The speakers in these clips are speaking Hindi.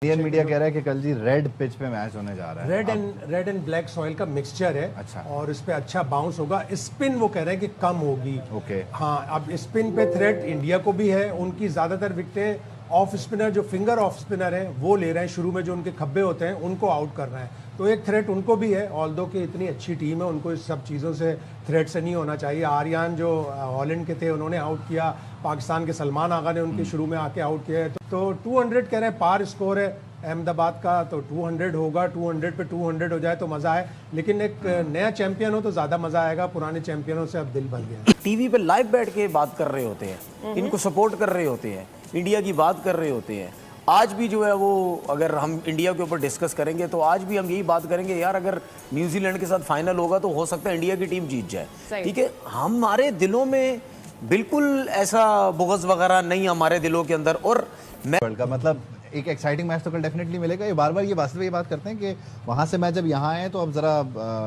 इंडियन मीडिया कह रहा है कि कल जी रेड पिच पे मैच होने जा रहा है। रेड एंड ब्लैक सॉइल का मिक्सचर है। अच्छा। और इस पे अच्छा बाउंस होगा। स्पिन वो कह रहे हैं कि कम होगी। ओके। हाँ, अब स्पिन पे थ्रेट इंडिया को भी है। उनकी ज्यादातर विकेटें ऑफ स्पिनर, जो फिंगर ऑफ स्पिनर है वो ले रहे हैं। शुरू में जो उनके खब्बे होते हैं उनको आउट कर रहे हैं, तो एक थ्रेट उनको भी है। ऑल्दो कि इतनी अच्छी टीम है, उनको इस सब चीज़ों से थ्रेट से नहीं होना चाहिए। आर्यन जो हॉलैंड के थे उन्होंने आउट किया, पाकिस्तान के सलमान आगा ने उनके शुरू में आके आउट किया है। तो 200 कह रहे हैं पार स्कोर है अहमदाबाद का, तो 200 होगा। 200 पे 200 हो जाए तो मजा आए, लेकिन एक नया चैंपियन हो तो ज्यादा मजा आएगा। पुराने चैंपियनों से अब दिल भर गया। टीवी पे लाइव बैठ के बात कर रहे होते हैं, इनको सपोर्ट कर रहे होते हैं, इंडिया की बात कर रहे होते हैं। आज भी जो है वो, अगर हम इंडिया के ऊपर डिस्कस करेंगे तो आज भी हम यही बात करेंगे, यार अगर न्यूजीलैंड के साथ फाइनल होगा तो हो सकता है इंडिया की टीम जीत जाए। ठीक है, हमारे दिलों में बिल्कुल ऐसा बुग़्ज़ वगैरह नहीं हमारे दिलों के अंदर। और मैं वर्ल्ड का मतलब एक एक्साइटिंग मैच तो कल डेफिनेटली मिलेगा। ये बार बार ये वास्तव में ये बात करते हैं कि वहाँ से मैच जब यहाँ आए तो अब ज़रा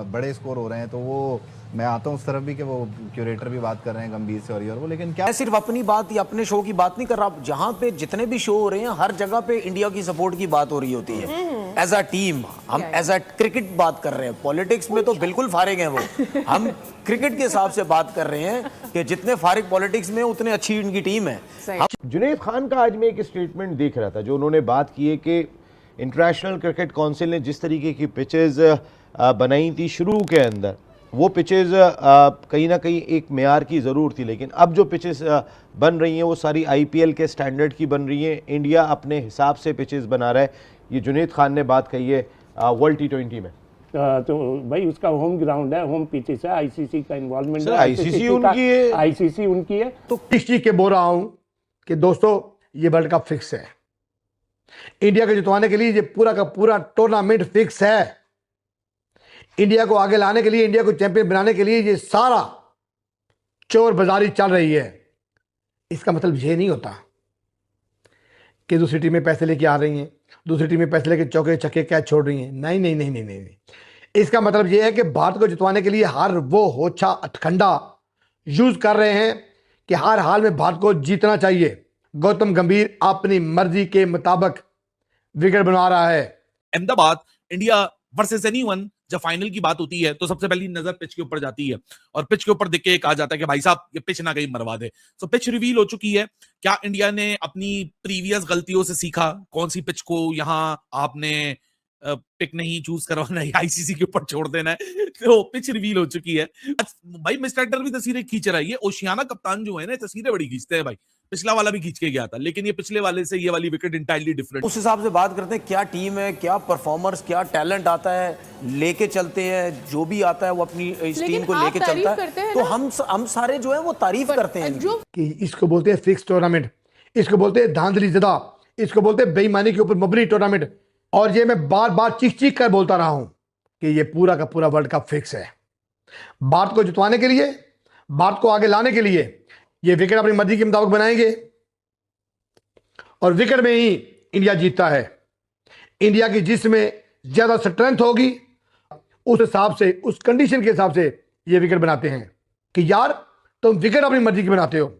बड़े स्कोर हो रहे हैं, तो वो मैं आता हूँ उस तरफ भी कि वो क्यूरेटर भी बात कर रहे हैं गंभीर से और ये और वो, लेकिन क्या मैं सिर्फ अपनी बात या अपने शो की बात नहीं कर रहा। जहां पे जितने भी शो हो रहे हैं हर जगह पे इंडिया की सपोर्ट की बात हो रही होती है। एज अ टीम हम एज अ क्रिकेट बात कर रहे हैं। पॉलिटिक्स में तो बिल्कुल फारिग हैं वो। हम क्रिकेट के हिसाब से बात कर रहे हैं कि जितने फारिग पॉलिटिक्स में उतने अच्छी इनकी टीम है। जुनैद खान का आज मैं एक स्टेटमेंट देख रहा था, जो उन्होंने बात की है कि इंटरनेशनल क्रिकेट काउंसिल ने जिस तरीके की पिचेस बनाई थी शुरू के अंदर, वो पिचेस कहीं ना कहीं एक मेयार की ज़रूर थी, लेकिन अब जो पिचेस बन रही हैं वो सारी आईपीएल के स्टैंडर्ड की बन रही हैं। इंडिया अपने हिसाब से पिचेस बना रहा है। ये जुनैद खान ने बात कही है वर्ल्ड T20 में। तो भाई उसका होम ग्राउंड है, होम पिचेस है, आईसीसी का इन्वॉल्वमेंट है, आईसीसी उनकी है, आईसीसी उनकी है। तो इस चीज के बोल रहा हूं कि दोस्तों ये वर्ल्ड कप फिक्स है। इंडिया को जितवाने के लिए ये पूरा का पूरा टूर्नामेंट फिक्स है। इंडिया को आगे लाने के लिए, इंडिया को चैंपियन बनाने के लिए ये सारा चोर बाजारी चल रही है। इसका मतलब ये नहीं होता कि दूसरी टीमें पैसे लेके आ रही हैं, दूसरी टीमें पैसे लेके चौके छक्के कैच छोड़ रही हैं। नहीं नहीं नहीं नहीं नहीं, नहीं। इसका मतलब ये है कि भारत को जितवाने के लिए हर वो होछा अटखंडा यूज कर रहे हैं कि हर हाल में भारत को जीतना चाहिए। गौतम गंभीर अपनी मर्जी के मुताबिक विकेट बना रहा है। अहमदाबाद इंडिया वर्सेस एनीवन, जब फाइनल की बात होती है तो सबसे पहली नजर पिच के ऊपर जाती है, और पिच के ऊपर देख के कहा जाता है कि भाई साहब ये पिच ना कहीं मरवा दे। तो पिच रिवील हो चुकी है। क्या इंडिया ने अपनी प्रीवियस गलतियों से सीखा? कौन सी पिच को यहाँ आपने पिक नहीं चूज करवाना है, आईसीसी के ऊपर छोड़ देना है? तो पिच रिवील हो चुकी है भाई। मिस्टर एक्टर भी तस्वीरें खींच रहा है। ये ओशियाना कप्तान जो है ना, तस्वीरें बड़ी खींचते हैं भाई। पिछला वाला भी खींच के गया था, लेकिन ये पिछले वाले से ये वाली विकेट इंटायरली डिफरेंट। उस हिसाब से बात करते हैं, क्या टीम है, क्या परफॉर्मर्स, क्या टैलेंट आता है, लेके चलते हैं। जो भी आता है वो अपनी इस टीम को लेके चलता है। तो हम सारे जो है वो तारीफ करते हैं कि इसको बोलते हैं फिक्स टूर्नामेंट, इसको बोलते हैं धांधली ज़दा, इसको बोलते हैं बेईमानी के ऊपर मबनी टूर्नामेंट। और ये मैं बार बार चीख चीख कर बोलता रहा हूं कि ये पूरा का पूरा वर्ल्ड कप फिक्स है। भारत को जितवाने के लिए, भारत को आगे लाने के लिए ये विकेट अपनी मर्जी के मुताबिक बनाएंगे, और विकेट में ही इंडिया जीतता है। इंडिया की जिसमें ज्यादा स्ट्रेंथ होगी उस हिसाब से, उस कंडीशन के हिसाब से ये विकेट बनाते हैं कि यार तुम विकेट अपनी मर्जी की बनाते हो।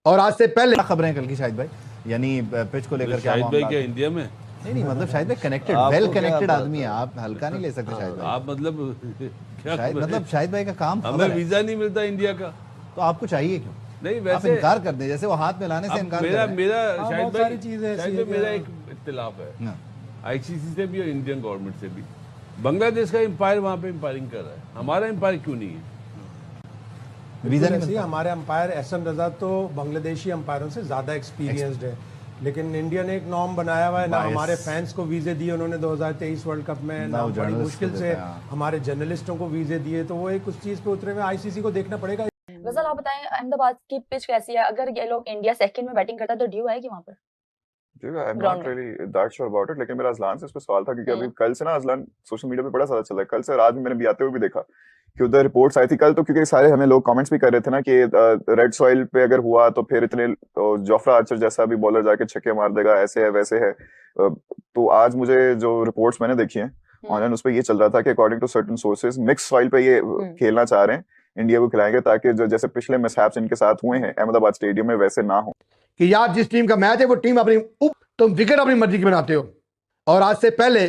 और आज से पहले खबरें कल की शाहिद भाई, यानी पिच को लेकर शाहिद भाई क्या इंडिया में नहीं मतलब शाहिद भाई कनेक्टेड, वेल कनेक्टेड आदमी है, आप हल्का नहीं ले सकते शाहिद भाई। आप मतलब क्या शाहिद भाई का काम, हमें वीजा नहीं मिलता इंडिया का, तो आपको चाहिए क्यों? नहीं वैसे आप इनकार कर दें, जैसे वो हाथ में लाने से इनकार मेरा कर मेरा शाहिद भाई चीजें मेरा एक इख्तिलाफ है आईसीसी से भी और इंडियन गवर्नमेंट से भी। बांग्लादेश का एम्पायर वहाँ पे एम्पायरिंग कर रहा है, हमारा एम्पायर क्यों नहीं है? वीजा नहीं। हमारे अंपायर एहसन रजा तो बांग्लादेशी अंपायरों से ज्यादा एक्सपीरियंस्ड है, लेकिन इंडिया ने एक नॉर्म बनाया हुआ है ना। हमारे फैंस को वीजे दिए उन्होंने 2023 वर्ल्ड कप में, ना बड़ी मुश्किल से हमारे जर्नलिस्टों को वीजे दिए, तो वो एक उस चीज पे उतरे हुए। आईसीसी को देखना पड़ेगा। गजल आप बताएं, अहमदाबाद की पिच कैसी है? अगर ये लोग इंडिया सेकंड में बैटिंग करता है तो ड्यू है कि वहां पर? I'm not really that sure about it, लेकिन मेरा अजलान से इस पे सवाल था क्योंकि अभी कल से ना अजलान सोशल मीडिया पे बड़ा ज्यादा चल रहा है। कल से और आज मैंने भी आते हुए भी देखा कि उधर रिपोर्ट्स आई थी कल, तो क्योंकि सारे हमें लोग कमेंट्स भी कर रहे थे ना कि रेड सॉइल पे अगर हुआ तो फिर इतने जोफ्रा आर्चर जैसा भी बॉलर जाके छक्के मार देगा, ऐसे है वैसे है। तो आज मुझे जो रिपोर्ट्स मैंने देखी हैं ऑनलाइन, उस पर ये चल रहा था कि according to certain sources mix soil पे ये खेलना चाह रहे हैं, इंडिया को खिलाएंगे ताकि जो जैसे पिछले मिसहैप्स इनके साथ हुए हैं अहमदाबाद स्टेडियम में वैसे ना हो। कि यार जिस टीम का मैच है वो टीम अपनी तुम विकेट अपनी मर्जी की बनाते हो, और आज से पहले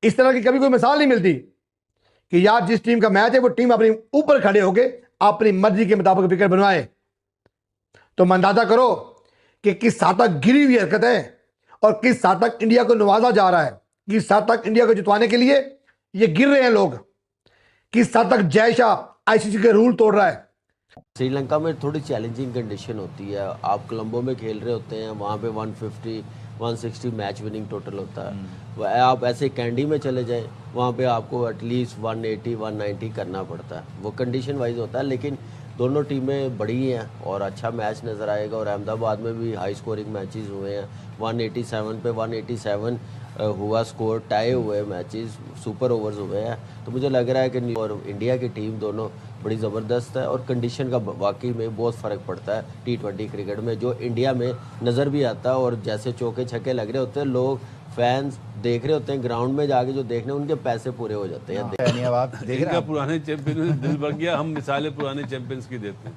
इस तरह की कभी कोई मिसाल नहीं मिलती कि यार जिस टीम का मैच है वो टीम अपनी ऊपर खड़े होके अपनी मर्जी के मुताबिक विकेट बनवाए। तो अंदाजा करो कि किस हद तक गिरी हुई हरकत है और किस हद तक इंडिया को नवाजा जा रहा है, किस हद तक इंडिया को जितवाने के लिए ये गिर रहे हैं लोग, किस हद तक जय शाह आईसीसी के रूल तोड़ रहा है। श्रीलंका में थोड़ी चैलेंजिंग कंडीशन होती है। आप कोलंबो में खेल रहे होते हैं, वहाँ पे 150 160 मैच विनिंग टोटल होता है। आप ऐसे कैंडी में चले जाएं, वहाँ पे आपको एटलीस्ट 180 190 करना पड़ता है। वो कंडीशन वाइज होता है, लेकिन दोनों टीमें बड़ी हैं और अच्छा मैच नज़र आएगा। और अहमदाबाद में भी हाई स्कोरिंग मैचेस हुए हैं, 187 पे 187 हुआ स्कोर, टाई हुए मैचेस, सुपर ओवर्स हुए हैं। तो मुझे लग रहा है कि और इंडिया की टीम दोनों बड़ी ज़बरदस्त है और कंडीशन का वाकई में बहुत फ़र्क पड़ता है T20 क्रिकेट में, जो इंडिया में नज़र भी आता है। और जैसे चौके छक्के लग रहे होते हैं, लोग फैंस देख रहे होते हैं, ग्राउंड में जाके जो देखने उनके पैसे पूरे हो जाते हैं। आप देख रहे हैं, पुराने चैंपियन दिल भर गया, हम मिसालें पुराने चैंपियंस की देते हैं।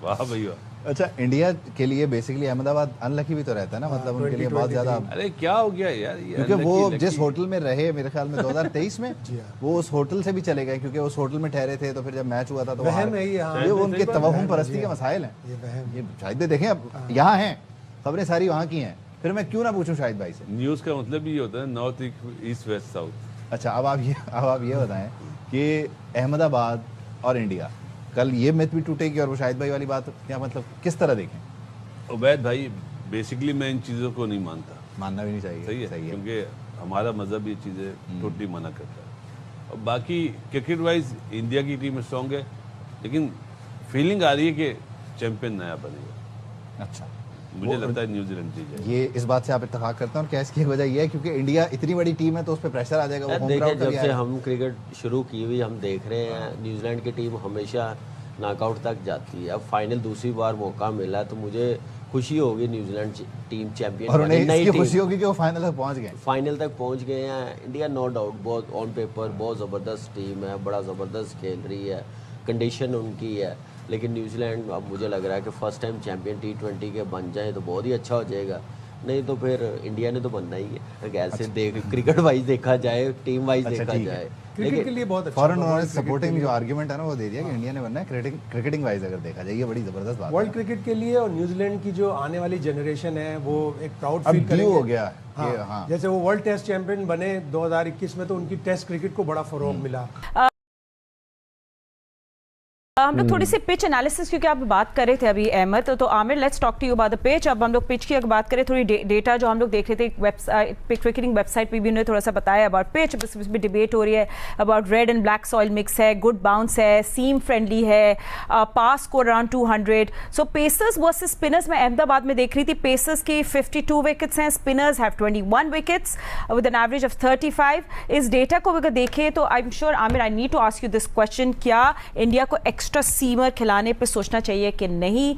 वाह भैया। अच्छा, इंडिया के लिए बेसिकली अहमदाबाद अनलकी भी तो रहता है ना, मतलब उनके लिए बहुत ज्यादा। अरे क्या हो गया यार, ये क्योंकि वो जिस होटल में रहे मेरे ख्याल में 2023 में वो उस होटल से भी चले गए, क्योंकि उस होटल में ठहरे थे। तो फिर जब मैच हुआ था तो ये उनके तवहुम परस्ती के मसाइल हैं। ये शायद देखें, अब यहाँ हैं खबरें सारी वहाँ की हैं, फिर मैं क्यों ना पूछूं शाहिद भाई से। न्यूज़ का मतलब ये होता है नॉर्थ ईस्ट वेस्ट साउथ। अच्छा, अब आप ये बताएं कि अहमदाबाद और इंडिया, कल ये मिथ भी टूटेगी और वो शाहिद भाई वाली बात क्या, मतलब किस तरह देखें? उबैद भाई, बेसिकली मैं इन चीज़ों को नहीं मानता, मानना भी नहीं चाहिए। सही है, क्योंकि हमारा मजहब ये चीज़ें टोटली मना करता है। और बाकी क्रिकेट वाइज इंडिया की टीम स्ट्रॉन्ग है, लेकिन फीलिंग आ रही है कि चैंपियन नया बनेगा। अच्छा, मुझे लगता है न्यूजीलैंड जीत जाएगी। ये इस बात से आप इत्तेफाक करते हैं? और क्या इसकी वजह ये है क्योंकि इंडिया इतनी बड़ी टीम है तो उस पर प्रेशर आ जाएगा? वो देखिए, जब से हम क्रिकेट शुरू की हुई हम देख रहे हैं, न्यूजीलैंड की टीम हमेशा नॉकआउट तक जाती है। अब फाइनल दूसरी बार मौका मिला तो मुझे खुशी होगी न्यूजीलैंड टीम चैंपियन। और उन्हें इसकी खुशी होगी कि वो फाइनल तक पहुंच गए। फाइनल तक पहुंच गए हैं। इंडिया नो डाउट बहुत ऑन पेपर बहुत ज़बरदस्त टीम है, बड़ा ज़बरदस्त खेल रही है, कंडीशन उनकी है। लेकिन न्यूजीलैंड अब मुझे लग रहा है कि फर्स्ट टाइम चैंपियन T20 के बन जाए तो बहुत ही अच्छा हो जाएगा, नहीं तो फिर इंडिया ने तो बनना ही है। ऐसे देख क्रिकेट वाइज देखा जाए, टीम वाइज देखा जाए, क्रिकेट के लिए बहुत अच्छा। फॉरेन उन्होंने सपोर्टिंग जो आर्गुमेंट है ना वो दे दिया कि इंडिया ने बनना है क्रिकेटिंग वाइज अगर देखा जाए, ये बड़ी जबरदस्त बात है वर्ल्ड क्रिकेट के लिए। और न्यूजीलैंड की जो आने वाली जनरेशन है वो एक प्राउड फील करेंगे। हो गया हाँ, जैसे वो वर्ल्ड टेस्ट चैंपियन बने 2021 में, तो उनकी टेस्ट क्रिकेट को बड़ा फरोग मिला। हम लोग थोड़ी सी पिच एनालिसिस, क्योंकि आप बात कर रहे थे अभी अहमद, तो Aamir let's talk to you about the pitch. अब हम लोग पिच की अगर बात करें, थोड़ी डेटा जो हम लोग देख रहे थे वेबसाइट, क्रिकेटिंग वेबसाइट पे भी उन्होंने थोड़ा सा बताया अबाउट पिच। इस भी डिबेट हो रही है about red and black soil mix है, गुड बाउंस है, सीम फ्रेंडली है, पास स्कोर अराउंड 200। सो पेसर्स वर्सेस स्पिनर्स में अहमदाबाद में देख रही थी, पेसर्स की 52 विकेट्स हैं, spinners have 21 wickets with an average of 35। इस डेटा को अगर देखें तो I am sure Aamir, I need to ask you this question, क्या इंडिया को एक्स्ट्रा सीमर खिलाने पे सोचना चाहिए कि नहीं?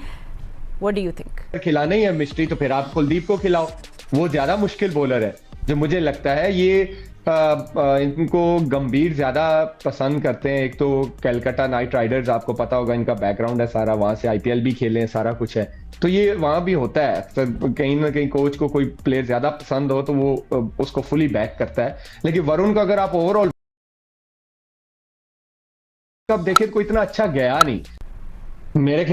What do you think? खिलाना ही है मिस्ट्री, तो फिर आप कुलदीप को खिलाओ, वो ज्यादा मुश्किल बॉलर है जो मुझे लगता है। ये इनको गंभीर ज्यादा पसंद करते हैं। एक तो कलकत्ता नाइट राइडर्स, आपको पता होगा इनका बैकग्राउंड है सारा, वहां से IPL भी खेले हैं, सारा कुछ है, तो ये वहां भी होता है। तो कहीं ना कहीं कोच को कोई प्लेयर ज्यादा पसंद हो तो वो उसको फुली बैक करता है। लेकिन वरुण को अगर आप ओवरऑल अब देखें, कोई इतना अच्छा गया नहीं मेरे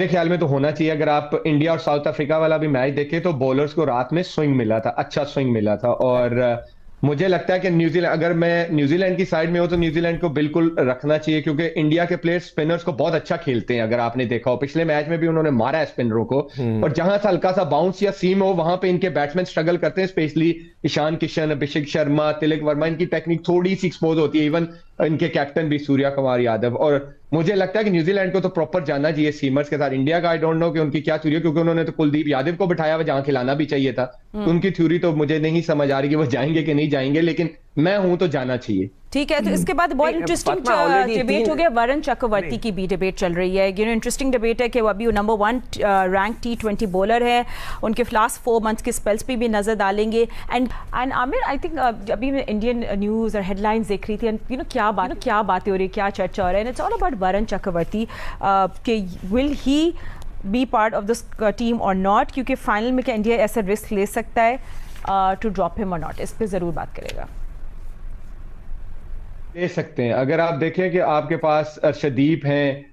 ख्याल में तो होना चाहिए। अगर आप इंडिया और साउथ अफ्रीका वाला भी मैच देखें तो बॉलर्स को रात में स्विंग मिला था, अच्छा स्विंग मिला था। और मुझे लगता है कि न्यूजीलैंड, अगर मैं न्यूजीलैंड की साइड में हूं तो न्यूजीलैंड को बिल्कुल रखना चाहिए, क्योंकि इंडिया के प्लेयर्स स्पिनर्स को बहुत अच्छा खेलते हैं। अगर आपने देखा हो पिछले मैच में भी उन्होंने मारा है स्पिनरों को, और जहां से हल्का सा बाउंस या सीम हो वहां पे इनके बैट्समैन स्ट्रगल करते हैं, स्पेशली ईशान किशन, अभिषेक शर्मा, तिलक वर्मा, इनकी टेक्निक थोड़ी सी एक्सपोज होती है, इवन इनके कैप्टन भी सूर्या कुमार यादव। और मुझे लगता है कि न्यूजीलैंड को तो प्रॉपर जाना चाहिए सीमर्स के साथ। इंडिया का आई डोंट नो कि उनकी क्या थ्योरी है, क्योंकि उन्होंने तो कुलदीप यादव को बिठाया हुआ जहां खिलाना भी चाहिए था। तो उनकी थ्योरी तो मुझे नहीं समझ आ रही कि वो जाएंगे कि नहीं जाएंगे, लेकिन मैं हूं तो जाना चाहिए। ठीक है, तो इसके बाद बहुत इंटरेस्टिंग डिबेट हो गया, वरुण चक्रवर्ती की भी डिबेट चल रही है। यू नो इंटरेस्टिंग डिबेट है कि वो अभी नंबर 1 रैंक T20 बॉलर है, उनके लास्ट 4 मंथ्स के स्पेल्स पे भी नजर डालेंगे। एंड आमिर, आई थिंक अभी मैं इंडियन न्यूज़ और हेडलाइंस देख रही थी, यू नो क्या बातें हो रही है, क्या चर्चा हो रहा है, it's all about Varun Chakravarthy कि will he be part of this team or not, क्योंकि फाइनल में क्या इंडिया ऐसा रिस्क ले सकता है? To drop him or not, इस पे ज़रूर बात करेगा। ले सकते हैं, अगर आप देखें कि आपके पास अर्शदीप हैं,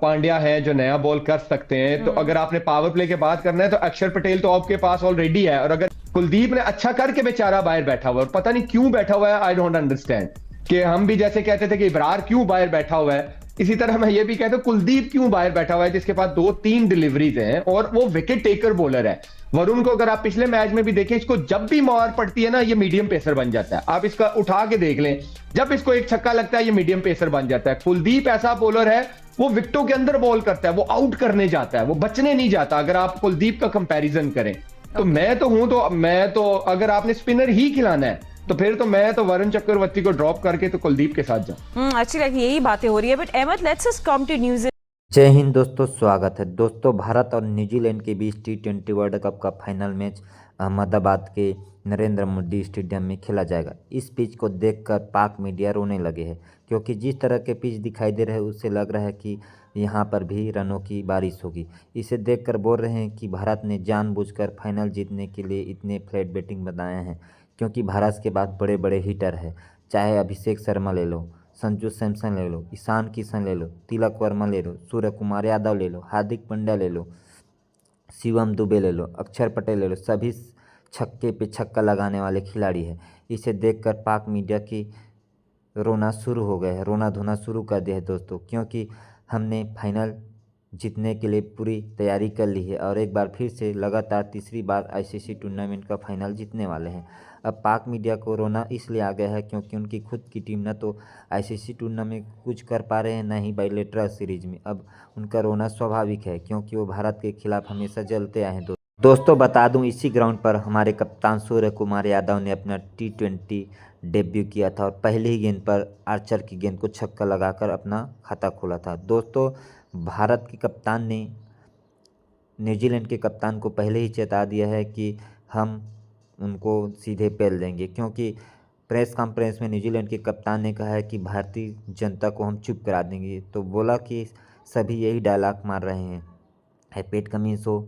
पांड्या है जो नया बॉल कर सकते हैं, तो अगर आपने पावर प्ले के बात करना है तो अक्षर पटेल तो आपके पास ऑलरेडी है, और अगर कुलदीप ने अच्छा करके बेचारा बाहर बैठा हुआ है, और पता नहीं क्यों बैठा हुआ है, आई डोंट अंडरस्टैंड। कि हम भी जैसे कहते थे कि इब्रार क्यों बाहर बैठा हुआ है, इसी तरह मैं ये भी कहता हूं कुलदीप क्यों बाहर बैठा हुआ है, जिसके पास 2-3 डिलीवरीज हैं और वो विकेट टेकर बॉलर है। वरुण को अगर आप पिछले मैच में भी देखें, इसको जब भी मार पड़ती है ना, ये मीडियम पेसर बन जाता है। आप इसका उठा के देख लें, जब इसको एक छक्का लगता है ये मीडियम पेसर बन जाता है। कुलदीप ऐसा बॉलर है, वो विकेटों के अंदर बॉल करता है, वो आउट करने जाता है, वो बचने नहीं जाता। अगर आप कुलदीप का कंपैरिजन करें तो मैं तो अगर आपने स्पिनर ही खिलाना है तो फिर तो मैं तो वरुण चक्रवर्ती को ड्रॉप करके तो कुलदीप के साथ जाऊं। अच्छी लगी, यही बातें हो रही है। But Ahmed, let's just come to news. जय हिंद दोस्तों, स्वागत है दोस्तों। भारत और न्यूजीलैंड के बीच T20 वर्ल्ड कप का फाइनल मैच अहमदाबाद के नरेंद्र मोदी स्टेडियम में खेला जाएगा। इस पिच को देखकर पाक मीडिया रोने लगे हैं, क्योंकि जिस तरह के पिच दिखाई दे रहे हैं उससे लग रहा है कि यहाँ पर भी रनों की बारिश होगी। इसे देखकर बोल रहे हैं कि भारत ने जानबूझकर फाइनल जीतने के लिए इतने फ्लैट बैटिंग बनाए हैं, क्योंकि भारत के पास बड़े बड़े हिटर हैं। चाहे अभिषेक शर्मा ले लो, संजू सैमसन ले लो, ईशान किशन ले लो, तिलक वर्मा ले लो, सूर्य कुमार यादव ले लो, हार्दिक पांड्या ले लो, शिवम दुबे ले लो, अक्षर पटेल ले लो, सभी छक्के पे छक्का लगाने वाले खिलाड़ी हैं। इसे देखकर पाक मीडिया की रोना शुरू हो गए हैं, रोना धोना शुरू कर दिया है दोस्तों, क्योंकि हमने फाइनल जीतने के लिए पूरी तैयारी कर ली है और एक बार फिर से लगातार तीसरी बार ICC टूर्नामेंट का फाइनल जीतने वाले हैं। अब पाक मीडिया को रोना इसलिए आ गया है क्योंकि उनकी खुद की टीम ना तो ICC टूर्नामेंट में कुछ कर पा रहे हैं, ना ही बायलैटरल सीरीज में। अब उनका रोना स्वाभाविक है, क्योंकि वो भारत के खिलाफ हमेशा जलते आए हैं। दोस्तों बता दूं, इसी ग्राउंड पर हमारे कप्तान सूर्य कुमार यादव ने अपना T20 डेब्यू किया था और पहले ही गेंद पर आर्चर की गेंद को छक्का लगाकर अपना खाता खोला था। दोस्तों, भारत के कप्तान ने न्यूजीलैंड के कप्तान को पहले ही चेता दिया है कि हम उनको सीधे पेल देंगे, क्योंकि प्रेस कॉन्फ्रेंस में न्यूजीलैंड के कप्तान ने कहा है कि भारतीय जनता को हम चुप करा देंगे। तो बोला कि सभी यही डायलॉग मार रहे हैं, पैट कमिंस हो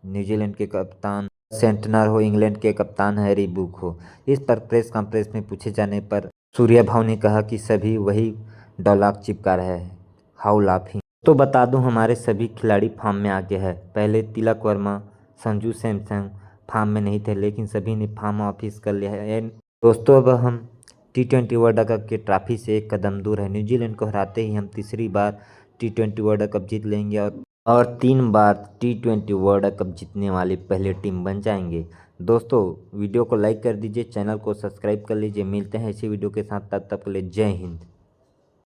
न्यूजीलैंड के कप्तान, सेंटनर हो इंग्लैंड के कप्तान हैरी ब्रूक हो। इस पर प्रेस कॉन्फ्रेंस में पूछे जाने पर सूर्या भाव ने कहा कि सभी वही डायलॉग चिपका रहे हैं, हाउ लाफिंग। तो बता दूं, हमारे सभी खिलाड़ी फॉर्म में आ गए हैं। पहले तिलक वर्मा, संजू सैमसन फॉर्म में नहीं थे, लेकिन सभी ने फॉर्म ऑफिस कर लिया है। दोस्तों, अब हम T20 वर्ल्ड कप के ट्रॉफी से एक कदम दूर है। न्यूजीलैंड को हराते ही हम तीसरी बार T20 वर्ल्ड कप जीत लेंगे और 3 बार T20 वर्ल्ड कप जीतने वाली पहली टीम बन जाएंगे। दोस्तों, वीडियो को लाइक कर दीजिए, चैनल को सब्सक्राइब कर लीजिए। मिलते हैं इसी वीडियो के साथ, तब तक के लिए जय हिंद।